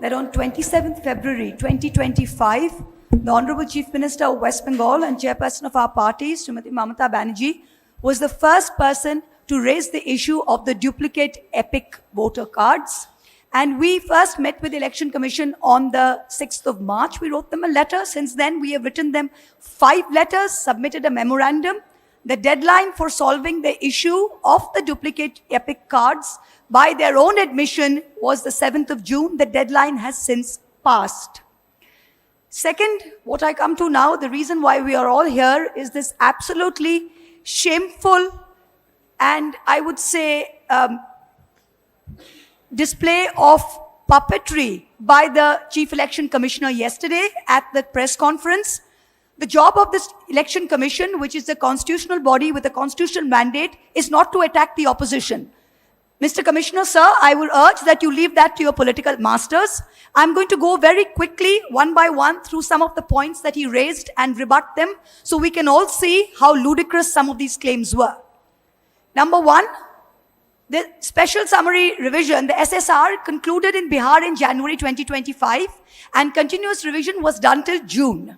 that on 27th February 2025, the Honorable Chief Minister of West Bengal and Chairperson of our party, Srimati Mamata Banerjee, was the first person to raise the issue of the duplicate EPIC voter cards. And we first met with the Election Commission on the 6th of March. We wrote them a letter. Since then, we have written them 5 letters, submitted a memorandum. The deadline for solving the issue of the duplicate EPIC cards by their own admission was the 7th of June. The deadline has since passed. Second, what I come to now, the reason why we are all here is this absolutely shameful and I would say display of puppetry by the Chief Election Commissioner yesterday at the press conference. The job of this Election Commission, which is a constitutional body with a constitutional mandate, is not to attack the opposition. Mr. Commissioner, sir, I will urge that you leave that to your political masters. I'm going to go very quickly, one by one, through some of the points that he raised and rebut them so we can all see how ludicrous some of these claims were. Number one, the special summary revision, the SSR, concluded in Bihar in January 2025 and continuous revision was done till June.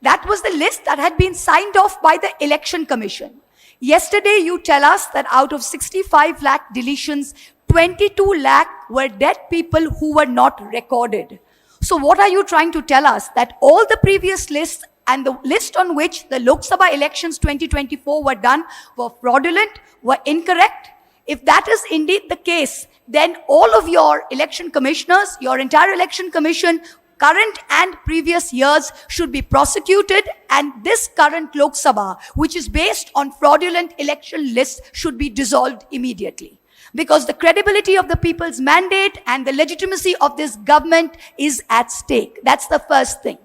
That was the list that had been signed off by the Election Commission. Yesterday, you tell us that out of 65 lakh deletions, 22 lakh were dead people who were not recorded. So what are you trying to tell us? That all the previous lists and the list on which the Lok Sabha elections 2024 were done were fraudulent, were incorrect? If that is indeed the case, then all of your election commissioners, your entire election commission, current and previous years should be prosecuted, and this current Lok Sabha, which is based on fraudulent election lists, should be dissolved immediately. Because the credibility of the people's mandate and the legitimacy of this government is at stake. That's the first thing.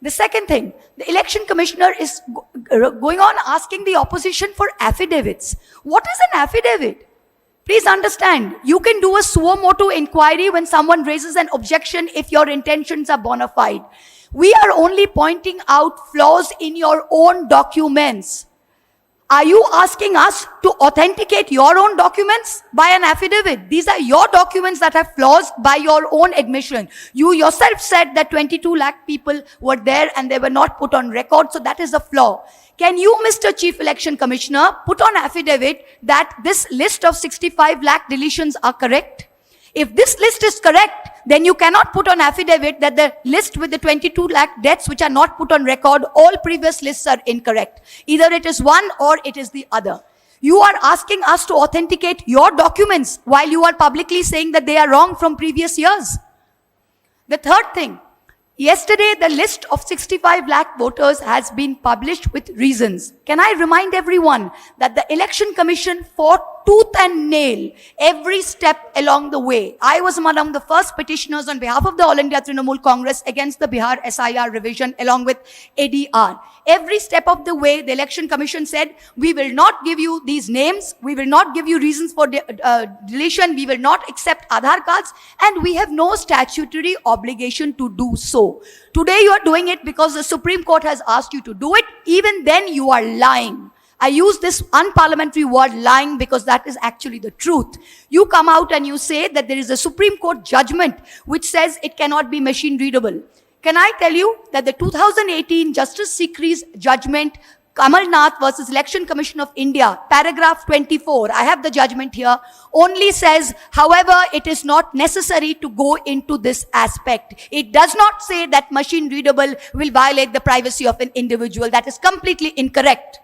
The second thing, the election commissioner is going on asking the opposition for affidavits. What is an affidavit? Please understand, you can do a suo motu inquiry when someone raises an objection if your intentions are bona fide. We are only pointing out flaws in your own documents. Are you asking us to authenticate your own documents by an affidavit? These are your documents that have flaws by your own admission. You yourself said that 22 lakh people were there and they were not put on record, so that is a flaw. Can you, Mr. Chief Election Commissioner, put on affidavit that this list of 65 lakh deletions are correct? If this list is correct, then you cannot put on affidavit that the list with the 22 lakh deaths which are not put on record, all previous lists are incorrect. Either it is one or it is the other. You are asking us to authenticate your documents while you are publicly saying that they are wrong from previous years. The third thing, yesterday the list of 65 lakh voters has been published with reasons. Can I remind everyone that the Election Commission fought tooth and nail every step along the way. I was among the first petitioners on behalf of the All India Trinamool Congress against the Bihar SIR revision along with ADR. Every step of the way, the Election Commission said, we will not give you these names, we will not give you reasons for deletion, we will not accept Aadhaar cards, and we have no statutory obligation to do so. Today you are doing it because the Supreme Court has asked you to do it. Even then you are lying. I use this unparliamentary word lying because that is actually the truth. You come out and you say that there is a Supreme Court judgment which says it cannot be machine readable. Can I tell you that the 2018 Justice Sikri's judgment, Kamal Nath versus Election Commission of India, paragraph 24, I have the judgment here, only says, however, it is not necessary to go into this aspect. It does not say that machine readable will violate the privacy of an individual. That is completely incorrect.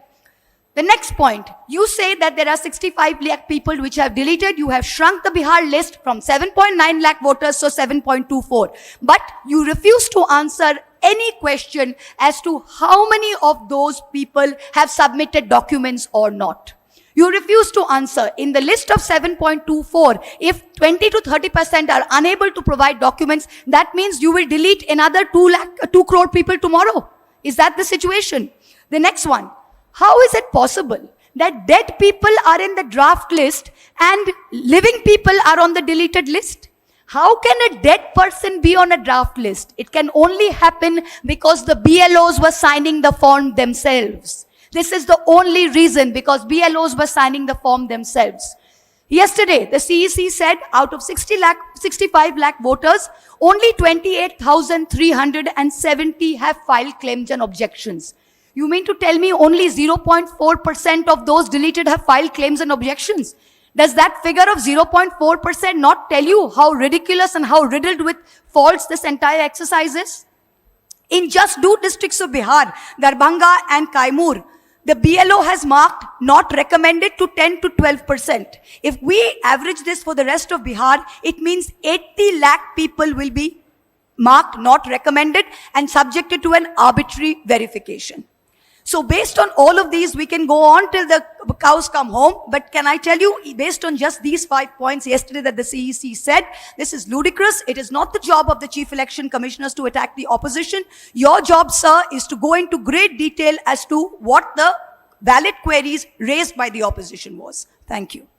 The next point, you say that there are 65 lakh people which have deleted. You have shrunk the Bihar list from 7.9 lakh voters to 7.24. But you refuse to answer any question as to how many of those people have submitted documents or not. You refuse to answer. In the list of 7.24, if 20 to 30% are unable to provide documents, that means you will delete another 2 crore people tomorrow. Is that the situation? The next one. How is it possible that dead people are in the draft list and living people are on the deleted list? How can a dead person be on a draft list? It can only happen because the BLOs were signing the form themselves. This is the only reason, because BLOs were signing the form themselves. Yesterday, the CEC said out of 65 lakh voters, only 28,370 have filed claims and objections. You mean to tell me only 0.4% of those deleted have filed claims and objections? Does that figure of 0.4% not tell you how ridiculous and how riddled with faults this entire exercise is? In just two districts of Bihar, Darbhanga and Kaimur, the BLO has marked not recommended to 10 to 12%. If we average this for the rest of Bihar, it means 80 lakh people will be marked not recommended and subjected to an arbitrary verification. So based on all of these, we can go on till the cows come home. But can I tell you, based on just these 5 points yesterday that the CEC said, this is ludicrous. It is not the job of the Chief Election Commissioners to attack the opposition. Your job, sir, is to go into great detail as to what the valid queries raised by the opposition was. Thank you.